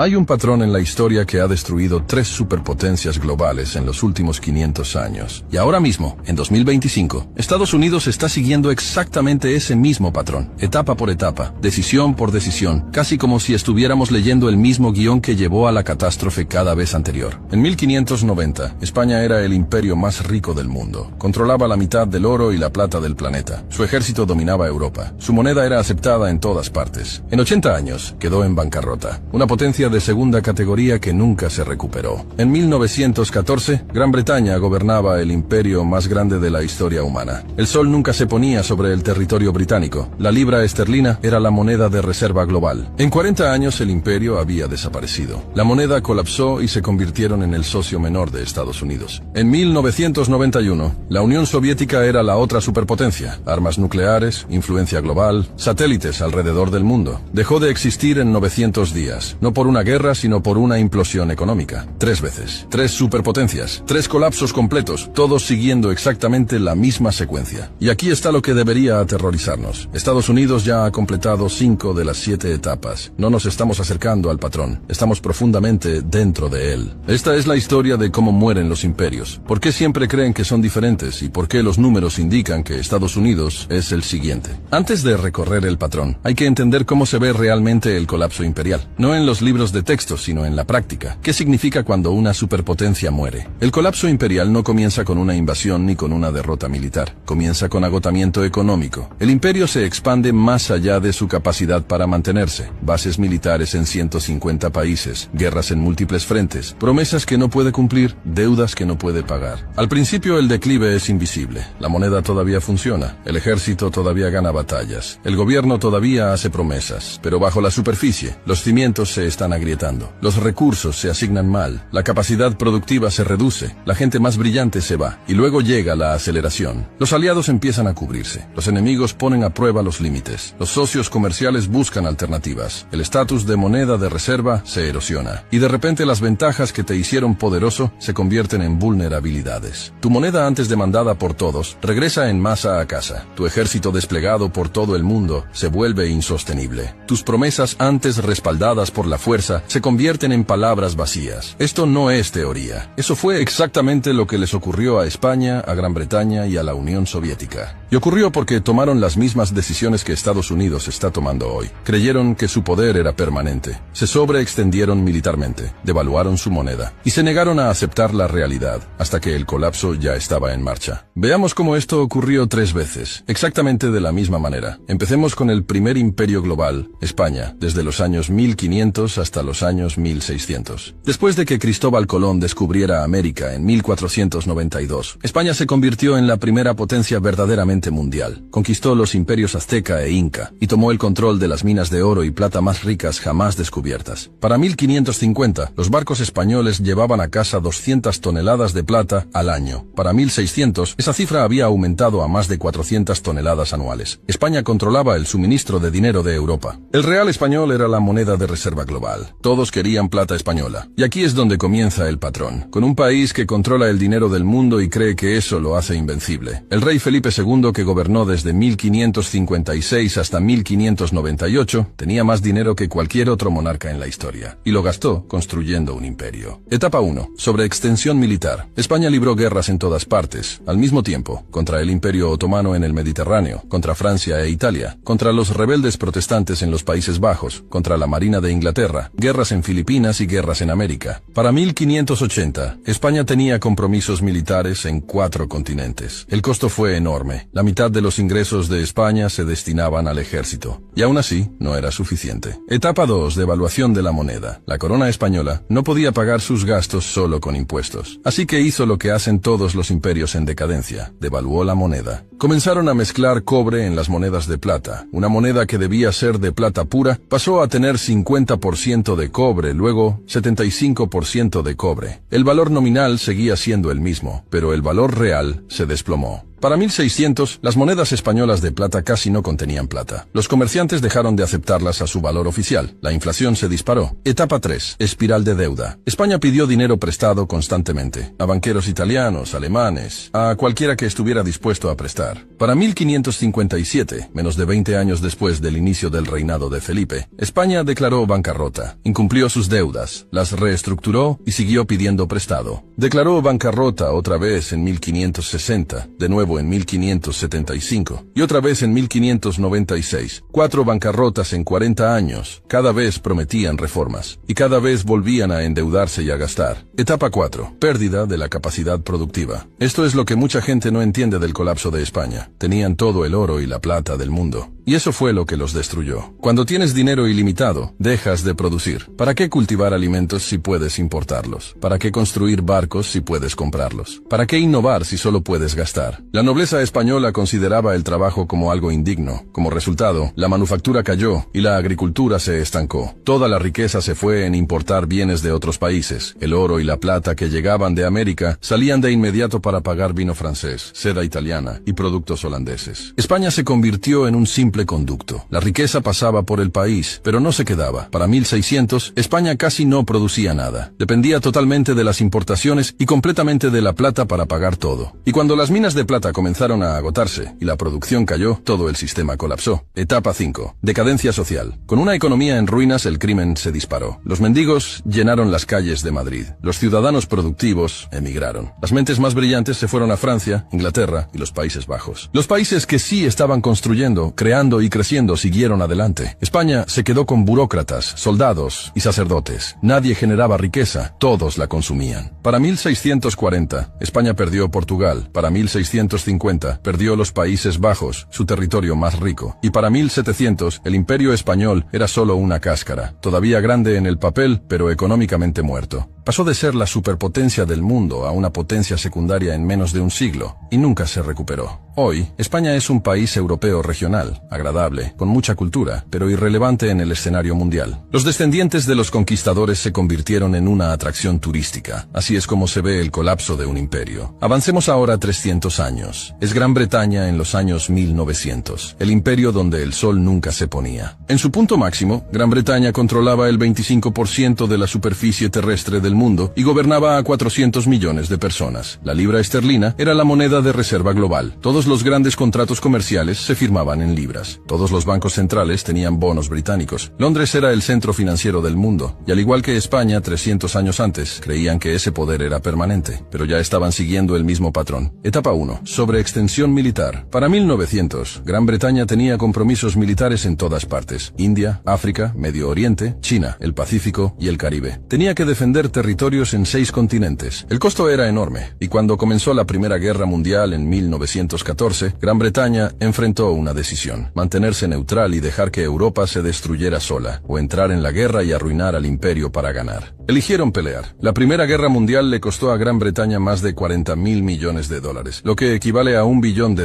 Hay un patrón en la historia que ha destruido 3 superpotencias globales en los últimos 500 años. Y ahora mismo, en 2025, Estados Unidos está siguiendo exactamente ese mismo patrón, etapa por etapa, decisión por decisión, casi como si estuviéramos leyendo el mismo guión que llevó a la catástrofe cada vez anterior. En 1590, España era el imperio más rico del mundo. Controlaba la mitad del oro y la plata del planeta. Su ejército dominaba Europa. Su moneda era aceptada en todas partes. En 80 años, quedó en bancarrota. Una potencia de segunda categoría que nunca se recuperó. En 1914, Gran Bretaña gobernaba el imperio más grande de la historia humana. El sol nunca se ponía sobre el territorio británico. La libra esterlina era la moneda de reserva global. En 40 años el imperio había desaparecido. La moneda colapsó y se convirtieron en el socio menor de Estados Unidos. En 1991, la Unión Soviética era la otra superpotencia. Armas nucleares, influencia global, satélites alrededor del mundo. Dejó de existir en 900 días. No por una guerra, sino por una implosión económica. 3 veces. 3 superpotencias. 3 colapsos completos, todos siguiendo exactamente la misma secuencia. Y aquí está lo que debería aterrorizarnos. Estados Unidos ya ha completado 5 de las 7 etapas. No nos estamos acercando al patrón. Estamos profundamente dentro de él. Esta es la historia de cómo mueren los imperios. ¿Por qué siempre creen que son diferentes? ¿Y por qué los números indican que Estados Unidos es el siguiente? Antes de recorrer el patrón, hay que entender cómo se ve realmente el colapso imperial. No en los libros de texto, sino en la práctica. ¿Qué significa cuando una superpotencia muere? El colapso imperial no comienza con una invasión ni con una derrota militar. Comienza con agotamiento económico. El imperio se expande más allá de su capacidad para mantenerse. Bases militares en 150 países, guerras en múltiples frentes, promesas que no puede cumplir, deudas que no puede pagar. Al principio el declive es invisible. La moneda todavía funciona. El ejército todavía gana batallas. El gobierno todavía hace promesas. Pero bajo la superficie, los cimientos se están agrietando. Los recursos se asignan mal. La capacidad productiva se reduce. La gente más brillante se va. Y luego llega la aceleración. Los aliados empiezan a cubrirse. Los enemigos ponen a prueba los límites. Los socios comerciales buscan alternativas. El estatus de moneda de reserva se erosiona. Y de repente las ventajas que te hicieron poderoso se convierten en vulnerabilidades. Tu moneda antes demandada por todos regresa en masa a casa. Tu ejército desplegado por todo el mundo se vuelve insostenible. Tus promesas antes respaldadas por la fuerza se convierten en palabras vacías. Esto no es teoría. Eso fue exactamente lo que les ocurrió a España, a Gran Bretaña y a la Unión Soviética. Y ocurrió porque tomaron las mismas decisiones que Estados Unidos está tomando hoy. Creyeron que su poder era permanente. Se sobreextendieron militarmente, devaluaron su moneda y se negaron a aceptar la realidad hasta que el colapso ya estaba en marcha. Veamos cómo esto ocurrió 3 veces, exactamente de la misma manera. Empecemos con el primer imperio global, España, desde los años 1500 hasta los años 1600. Después de que Cristóbal Colón descubriera América en 1492, España se convirtió en la primera potencia verdaderamente mundial. Conquistó los imperios azteca e inca y tomó el control de las minas de oro y plata más ricas jamás descubiertas. Para 1550, los barcos españoles llevaban a casa 200 toneladas de plata al año. Para 1600, esa cifra había aumentado a más de 400 toneladas anuales. España controlaba el suministro de dinero de Europa. El real español era la moneda de reserva global. Todos querían plata española. Y aquí es donde comienza el patrón. Con un país que controla el dinero del mundo y cree que eso lo hace invencible. El rey Felipe II, que gobernó desde 1556 hasta 1598, tenía más dinero que cualquier otro monarca en la historia. Y lo gastó construyendo un imperio. Etapa 1. Sobreextensión militar. España libró guerras en todas partes, al mismo tiempo, contra el Imperio Otomano en el Mediterráneo, contra Francia e Italia, contra los rebeldes protestantes en los Países Bajos, contra la Marina de Inglaterra, guerras en Filipinas y guerras en América. Para 1580, España tenía compromisos militares en 4 continentes. El costo fue enorme. La mitad de los ingresos de España se destinaban al ejército. Y aún así, no era suficiente. Etapa 2. Devaluación de la moneda. La corona española no podía pagar sus gastos solo con impuestos. Así que hizo lo que hacen todos los imperios en decadencia. Devaluó la moneda. Comenzaron a mezclar cobre en las monedas de plata. Una moneda que debía ser de plata pura pasó a tener 50% de cobre, luego 75% de cobre. El valor nominal seguía siendo el mismo, pero el valor real se desplomó. Para 1600, las monedas españolas de plata casi no contenían plata. Los comerciantes dejaron de aceptarlas a su valor oficial. La inflación se disparó. Etapa 3. Espiral de deuda. España pidió dinero prestado constantemente. A banqueros italianos, alemanes, a cualquiera que estuviera dispuesto a prestar. Para 1557, menos de 20 años después del inicio del reinado de Felipe, España declaró bancarrota. Incumplió sus deudas, las reestructuró y siguió pidiendo prestado. Declaró bancarrota otra vez en 1560, de nuevo en 1575 y otra vez en 1596. 4 bancarrotas en 40 años. Cada vez prometían reformas y cada vez volvían a endeudarse y a gastar. Etapa 4. Pérdida de la capacidad productiva. Esto es lo que mucha gente no entiende del colapso de España. Tenían todo el oro y la plata del mundo. Y eso fue lo que los destruyó. Cuando tienes dinero ilimitado, dejas de producir. ¿Para qué cultivar alimentos si puedes importarlos? ¿Para qué construir barcos si puedes comprarlos? ¿Para qué innovar si solo puedes gastar? La nobleza española consideraba el trabajo como algo indigno. Como resultado, la manufactura cayó y la agricultura se estancó. Toda la riqueza se fue en importar bienes de otros países. El oro y la plata que llegaban de América salían de inmediato para pagar vino francés, seda italiana y productos holandeses. España se convirtió en un simple conducto. La riqueza pasaba por el país, pero no se quedaba. Para 1600, España casi no producía nada. Dependía totalmente de las importaciones y completamente de la plata para pagar todo. Y cuando las minas de plata comenzaron a agotarse y la producción cayó, todo el sistema colapsó. Etapa 5. Decadencia social. Con una economía en ruinas, el crimen se disparó. Los mendigos llenaron las calles de Madrid. Los ciudadanos productivos emigraron. Las mentes más brillantes se fueron a Francia, Inglaterra y los Países Bajos. Los países que sí estaban construyendo, creando y creciendo siguieron adelante. España se quedó con burócratas, soldados y sacerdotes. Nadie generaba riqueza, todos la consumían. Para 1640, España perdió Portugal. Para 1650, perdió los Países Bajos, su territorio más rico. Y para 1700, el Imperio Español era solo una cáscara, todavía grande en el papel, pero económicamente muerto. Pasó de ser la superpotencia del mundo a una potencia secundaria en menos de un siglo, y nunca se recuperó. Hoy, España es un país europeo regional, agradable, con mucha cultura, pero irrelevante en el escenario mundial. Los descendientes de los conquistadores se convirtieron en una atracción turística. Así es como se ve el colapso de un imperio. Avancemos ahora 300 años. Es Gran Bretaña en los años 1900, el imperio donde el sol nunca se ponía. En su punto máximo, Gran Bretaña controlaba el 25% de la superficie terrestre del mundo y gobernaba a 400 millones de personas. La libra esterlina era la moneda de reserva global. Todos los grandes contratos comerciales se firmaban en libras. Todos los bancos centrales tenían bonos británicos. Londres era el centro financiero del mundo, y al igual que España 300 años antes, creían que ese poder era permanente, pero ya estaban siguiendo el mismo patrón. Etapa 1. Sobreextensión militar. Para 1900, Gran Bretaña tenía compromisos militares en todas partes: India, África, Medio Oriente, China, el Pacífico y el Caribe. Tenía que defender territorios en 6 continentes. El costo era enorme, y cuando comenzó la Primera Guerra Mundial en 1914, Gran Bretaña enfrentó una decisión: mantenerse neutral y dejar que Europa se destruyera sola, o entrar en la guerra y arruinar al imperio para ganar. Eligieron pelear. La Primera Guerra Mundial le costó a Gran Bretaña más de 40.000 millones de dólares, lo que equivale a $1 billón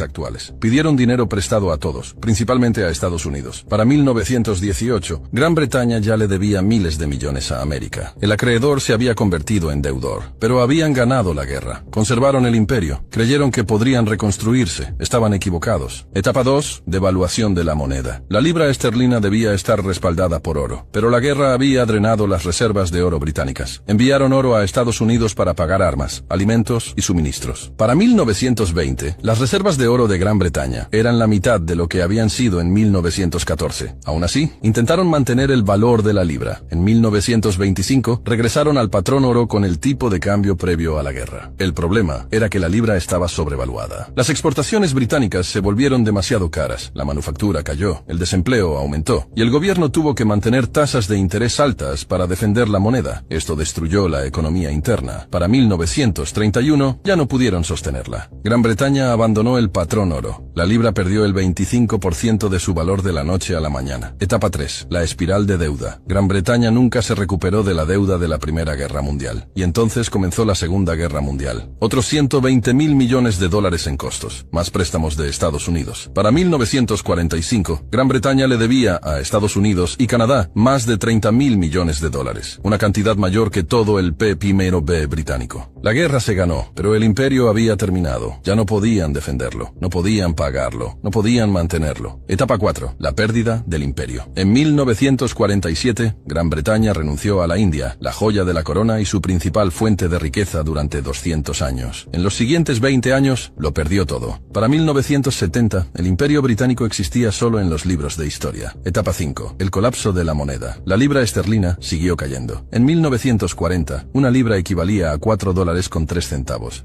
actuales. Pidieron dinero prestado a todos, principalmente a Estados Unidos. Para 1918, Gran Bretaña ya le debía miles de millones a América. El acreedor se había convertido en deudor, pero habían ganado la guerra. Conservaron el imperio. Creyeron que podrían reconstruirse. Estaban equivocados. Etapa 2. Devaluación de la moneda. La libra esterlina debía estar respaldada por oro, pero la guerra había drenado las reservas de oro británicas. Enviaron oro a Estados Unidos para pagar armas, alimentos y suministros. Para 1920, las reservas de oro de Gran Bretaña eran la mitad de lo que habían sido en 1914. Aún así, intentaron mantener el valor de la libra. En 1925, regresaron al patrón oro con el tipo de cambio previo a la guerra. El problema era que la libra estaba sobrevaluada. Las exportaciones británicas se volvieron demasiado caras, la manufactura cayó, el desempleo aumentó, y el gobierno tuvo que mantener tasas de interés altas para defender la moneda. Esto destruyó la economía interna. Para 1931 ya no pudieron sostenerla. Gran Bretaña abandonó el patrón oro. La libra perdió el 25% de su valor de la noche a la mañana. Etapa 3. La espiral de deuda. Gran Bretaña nunca se recuperó de la deuda de la Primera Guerra Mundial. Y entonces comenzó la Segunda Guerra Mundial. Otros 120.000 millones de dólares en costos, más préstamos de Estados Unidos. Para 1945, Gran Bretaña le debía a Estados Unidos y Canadá más de 30.000 millones de dólares. una cantidad mayor que todo el PIB británico. La guerra se ganó, pero el imperio había terminado. Ya no podían defenderlo, no podían pagarlo, no podían mantenerlo. Etapa 4. La pérdida del imperio. En 1947, Gran Bretaña renunció a la India, la joya de la corona y su principal fuente de riqueza durante 200 años. En los siguientes 20 años, lo perdió todo. Para 1970, el imperio británico existía solo en los libros de historia. Etapa 5. El colapso de la moneda. La libra esterlina siguió cayendo. En 1940, una libra equivalía a $4.03.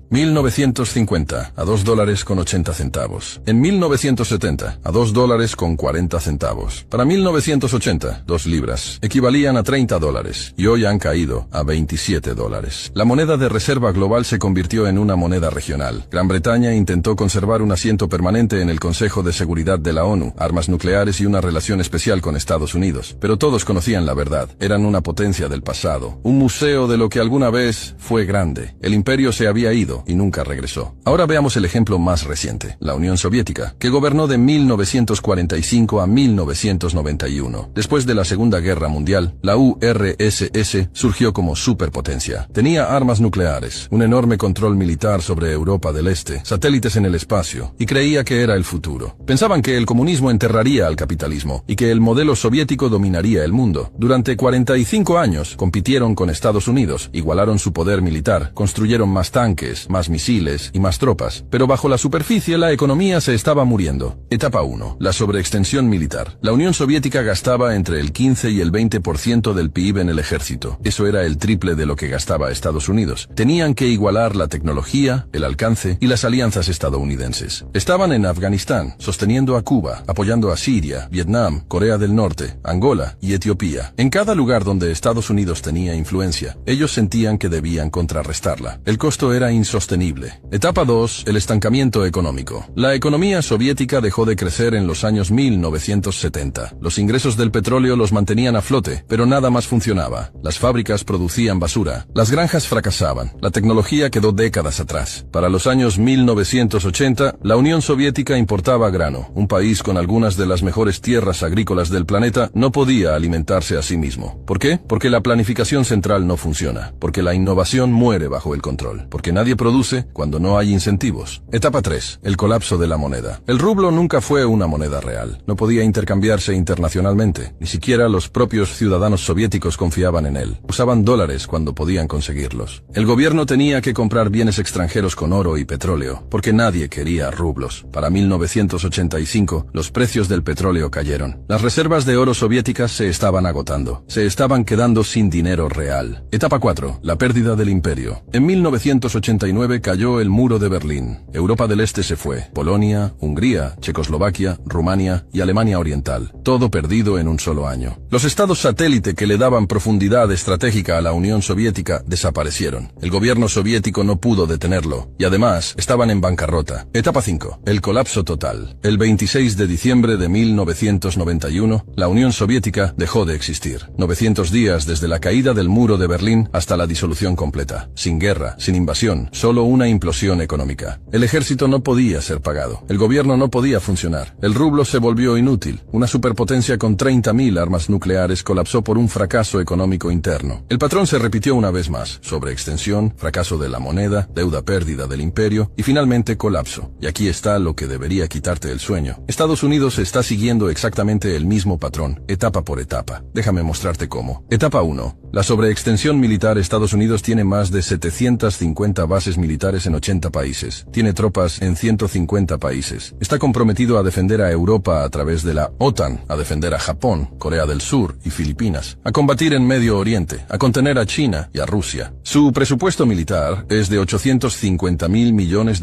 1950, a $2.80. En 1970, a $2.40. Para 1980, 2 libras equivalían a $30 y hoy han caído a $27. La moneda de reserva global se convirtió en una moneda regional. Gran Bretaña intentó conservar un asiento permanente en el Consejo de Seguridad de la ONU, armas nucleares y una relación especial con Estados Unidos. Pero todos conocían la verdad. Eran una potencia del pasado, un museo de lo que alguna vez fue grande. El imperio se había ido y nunca regresó. Ahora veamos el ejemplo más reciente, la Unión Soviética, que gobernó de 1945 a 1991. Después de la Segunda Guerra Mundial, la URSS surgió como superpotencia. Tenía armas nucleares, un enorme control militar sobre Europa del Este, satélites en el espacio, y creía que era el futuro. Pensaban que el comunismo enterraría al capitalismo y que el modelo soviético dominaría el mundo. Durante 45 años compitieron con Estados Unidos, igualaron su poder militar, construyeron más tanques, más misiles y más tropas, pero bajo la superficie la economía se estaba muriendo. Etapa 1. La sobreextensión militar. La Unión Soviética gastaba entre el 15 y el 20% del PIB en el ejército. Eso era el triple de lo que gastaba Estados Unidos. Tenían que igualar la tecnología, el alcance y las alianzas estadounidenses. Estaban en Afganistán, sosteniendo a Cuba, apoyando a Siria, Vietnam, Corea del Norte, Angola y Etiopía. En cada lugar donde Estados Unidos tenía influencia, ellos sentían que debían contrarrestarla. El costo era insostenible. Etapa 2. El estancamiento económico. La economía soviética dejó de crecer en los años 1970. Los ingresos del petróleo los mantenían a flote, pero nada más funcionaba. Las fábricas producían basura. Las granjas fracasaban. La tecnología quedó décadas atrás. Para los años 1980, la Unión Soviética importaba grano. Un país con algunas de las mejores tierras agrícolas del planeta no podía alimentarse a sí mismo. ¿Por qué? Porque la planificación central no funciona. Porque la innovación muere bajo el control. Porque nadie produce cuando no hay incentivos. Etapa 3. El colapso de la moneda. El rublo nunca fue una moneda real. No podía intercambiarse internacionalmente. Ni siquiera los propios ciudadanos soviéticos confiaban en él. Usaban dólares cuando podían conseguirlos. El gobierno tenía que comprar bienes extranjeros con oro y petróleo, porque nadie quería rublos. Para 1985, los precios del petróleo cayeron. Las reservas de oro soviéticas se estaban agotando. Se estaban quedando sin dinero real. Etapa 4. La pérdida del imperio. En 1989 cayó el muro de Berlín. Europa del Este se fue. Polonia, Hungría, Checoslovaquia, Rumania y Alemania Oriental. Todo perdido en un solo año. Los estados satélite que le daban profundidad estratégica a la Unión Soviética desaparecieron. El gobierno soviético no pudo detenerlo y además estaban en bancarrota. Etapa 5. El colapso total. El 26 de diciembre de 1991, la Unión Soviética dejó de existir. 900 días desde la caída del muro de Berlín hasta la disolución completa. Sin guerra, sin invasión, solo una implosión económica. El ejército no podía ser pagado. El gobierno no podía funcionar. El rublo se volvió inútil. Una superpotencia con 30.000 armas nucleares colapsó por un fracaso económico interno. El patrón se repitió una vez más. Sobreextensión, fracaso de la moneda, deuda pérdida del imperio y finalmente colapso. Y aquí está lo que debería quitarte el sueño. Estados Unidos está siguiendo exactamente el mismo patrón, etapa por etapa. Déjame mostrarte cómo. Etapa 1. La sobreextensión militar. Estados Unidos tiene más de 750 bases militares en 80 países. Tiene tropas en 150 países. Está comprometido a defender a Europa a través de la OTAN, a defender a Japón, Corea del Sur y Filipinas, a combatir en Medio Oriente, a contener a China y a Rusia. Su presupuesto militar es de $850.000 millones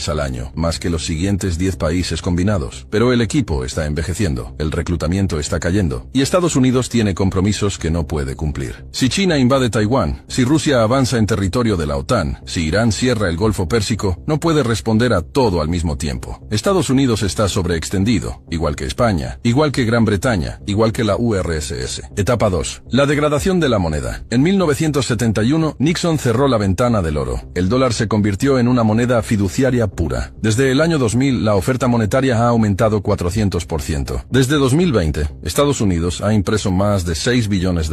al año, más que los siguientes 10 países combinados. Pero el equipo está envejeciendo, el reclutamiento está cayendo, y Estados Unidos tiene compromisos que no puede cumplir. Si China invade Taiwán, si Rusia avanza en territorio de la OTAN, si Irán cierra el Golfo Pérsico, no puede responder a todo al mismo tiempo. Estados Unidos está sobreextendido, igual que España, igual que Gran Bretaña, igual que la URSS. Etapa 2. La degradación de la moneda. En 1971, Nixon cerró la ventana del oro. El dólar se convirtió en una moneda fiduciaria pura. Desde el año 2000, la oferta monetaria ha aumentado 400%. Desde 2020, Estados Unidos ha impreso más de $6 billones.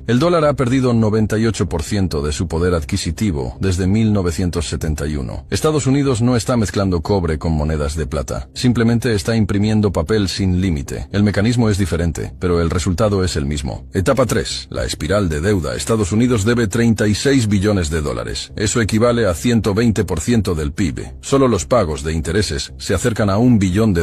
años. El dólar ha perdido 98% de su poder adquisitivo desde 1971. Estados Unidos no está mezclando cobre con monedas de plata. Simplemente está imprimiendo papel sin límite. El mecanismo es diferente, pero el resultado es el mismo. Etapa 3. La espiral de deuda. Estados Unidos debe 36 billones de dólares. Eso equivale a 120% del PIB. Solo los pagos de intereses se acercan a $1 billón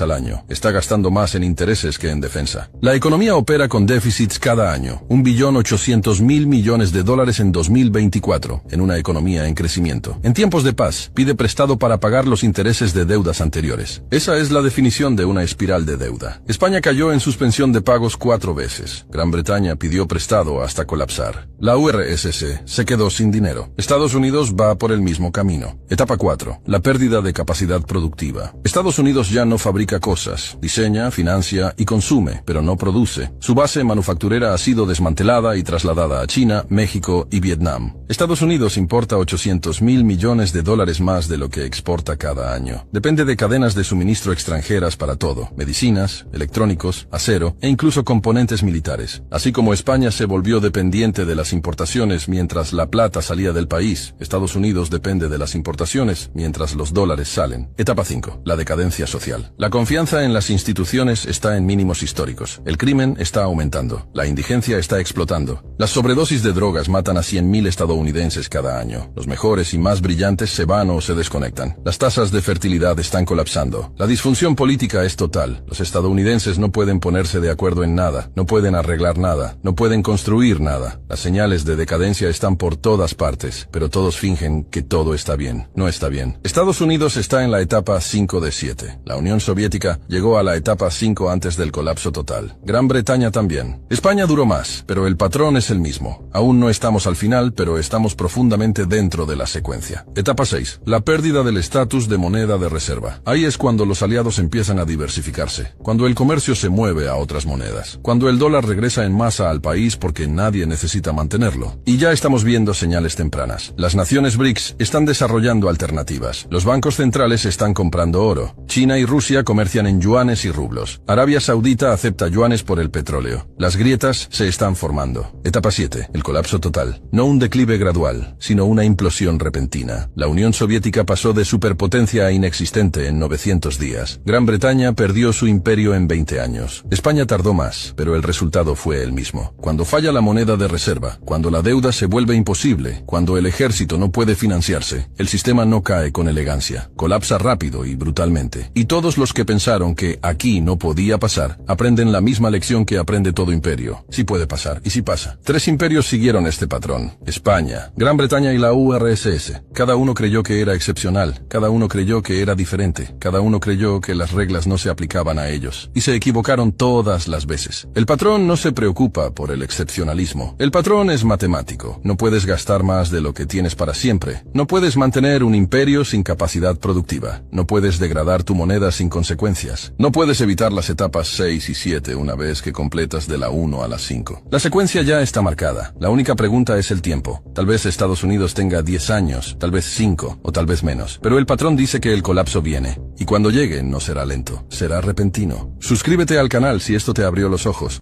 al año. Está gastando más en intereses que en defensa. La economía opera con déficits cada año. $1.8 billones en 2024, en una economía en crecimiento. En tiempos de paz, pide prestado para pagar los intereses de deudas anteriores. Esa es la definición de una espiral de deuda. España cayó en suspensión de pagos 4 veces. Gran Bretaña pidió prestado hasta colapsar. La URSS se quedó sin dinero. Estados Unidos va por el mismo camino. Etapa 4. La pérdida de capacidad productiva. Estados Unidos ya no fabrica cosas, diseña, financia y consume, pero no produce. Su base manufacturera ha sido desmantelada y trasladada a China, México y Vietnam. Estados Unidos importa $800 millones más de lo que exporta cada año. Depende de cadenas de suministro extranjeras para todo: medicinas, electrónicos, acero e incluso componentes militares. Así como España se volvió dependiente de las importaciones mientras la plata salía del país, Estados Unidos depende de las importaciones mientras los dólares salen. Etapa 5. La decadencia social. La confianza en las instituciones está en mínimos históricos. El crimen está aumentando. La indigencia está explotando. Las sobredosis de drogas matan a 100.000 estadounidenses cada año. Los mejores y más brillantes se van o se desconectan. Las tasas de fertilidad están colapsando. La disfunción política es total. Los estadounidenses no pueden ponerse de acuerdo en nada. No pueden arreglar nada. No pueden construir nada. Las señales de decadencia están por todas partes, pero todos fingen que todo está bien. No está bien. Estados Unidos está en la etapa 5 de 7. La Unión Soviética llegó a la etapa 5 antes del colapso total. Gran Bretaña también. España duró más, pero el patrón es el mismo. Aún no estamos al final, pero estamos profundamente dentro de la secuencia. Etapa 6. La pérdida del estatus de moneda de reserva. Ahí es cuando los aliados empiezan a diversificarse. Cuando el comercio se mueve a otras monedas. Cuando el dólar regresa en masa al país porque nadie necesita mantenerlo. Y ya estamos viendo señales tempranas. Las naciones BRICS están desarrollando alternativas. Los bancos centrales están comprando oro. China y Rusia comercian en yuanes y rublos. Arabia Saudita acepta yuanes por el petróleo. Las grietas se están formando. Etapa 7. El colapso total. No un declive gradual, sino una implosión repentina. La Unión Soviética pasó de superpotencia a inexistente en 900 días. Gran Bretaña perdió su imperio en 20 años. España tardó más, pero el resultado fue el mismo. Cuando falla la moneda de reserva, cuando la deuda se vuelve imposible, cuando el ejército no puede financiarse, el sistema no cae con elegancia. Colapsa rápido y brutalmente. Y todos los que pensaron que aquí no podía pasar, aprenden la misma lección que aprende todo imperio. Sí puede pasar, y sí pasa. 3 imperios siguieron este patrón. España, Gran Bretaña y la URSS. Cada uno creyó que era excepcional. Cada uno creyó que era diferente. Cada uno creyó que las reglas no se aplicaban a ellos. Y se equivocaron todas las veces. El patrón no se preocupa por el excepcionalismo. El patrón es matemático. No puedes gastar más de lo que tienes para siempre. No puedes mantener un imperio sin capacidad productiva. No puedes degradar tu moneda sin consecuencias. No puedes evitar las etapas 6 y 7 una vez que completas de la 1 a la 5. La secuencia ya está marcada. La única pregunta es el tiempo. Tal vez Estados Unidos tenga 10 años, tal vez 5 o tal vez menos. Pero el patrón dice que el colapso viene. Y cuando llegue no será lento, será repentino. Suscríbete al canal si esto te abrió los ojos.